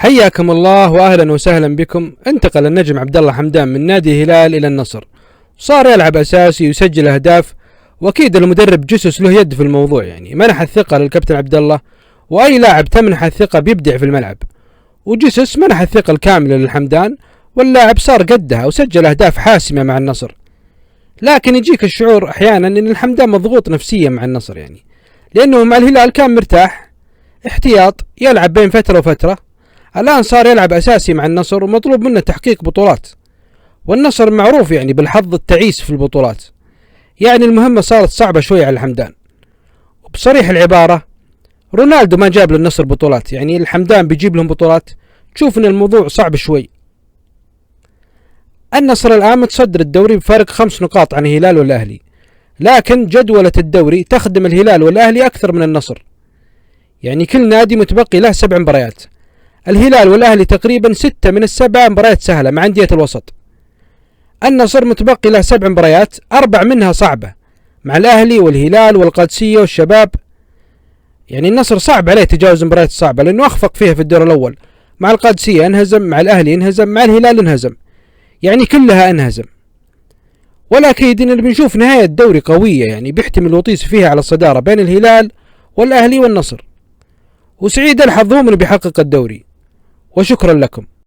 حياكم الله واهلا وسهلا بكم. انتقل النجم عبد الله حمدان من نادي الهلال الى النصر، وصار يلعب اساسي ويسجل اهداف، واكيد المدرب جسس له يد في الموضوع، يعني منح الثقه للكابتن عبد الله، واي لاعب تمنح الثقه بيبدع في الملعب، وجسس منح الثقه الكامله للحمدان، واللاعب صار قدها وسجل اهداف حاسمه مع النصر. لكن يجيك الشعور احيانا ان الحمدان مضغوط نفسيا مع النصر، يعني لانه مع الهلال كان مرتاح احتياط يلعب بين فتره وفتره، الآن صار يلعب أساسي مع النصر ومطلوب منه تحقيق بطولات، والنصر معروف يعني بالحظ التعيس في البطولات، يعني المهمة صارت صعبة شوية على الحمدان. وبصريح العبارة رونالدو ما جاب للنصر بطولات، يعني الحمدان بيجيب لهم بطولات، تشوف ان الموضوع صعب شوي. النصر الآن متصدر الدوري بفارق 5 نقاط عن الهلال والأهلي، لكن جدولة الدوري تخدم الهلال والأهلي أكثر من النصر، يعني كل نادي متبقي له 7 مباريات. الهلال والأهلي تقريبا 6 من ال7 مباريات سهلة مع أندية الوسط. النصر متبقي له 7 مباريات، 4 منها صعبة مع الأهلي والهلال والقادسية والشباب، يعني النصر صعب عليه تجاوز المباريات الصعبة لأنه أخفق فيها في الدور الأول، مع القادسية انهزم، مع الأهلي انهزم، مع الهلال انهزم، يعني كلها انهزم. والأكيد إن بنشوف نهاية الدوري قوية، يعني بيحتمل الوطيس فيها على الصدارة بين الهلال والأهلي والنصر، وسعيد الحظ هو من بيحقق الدوري. وشكرا لكم.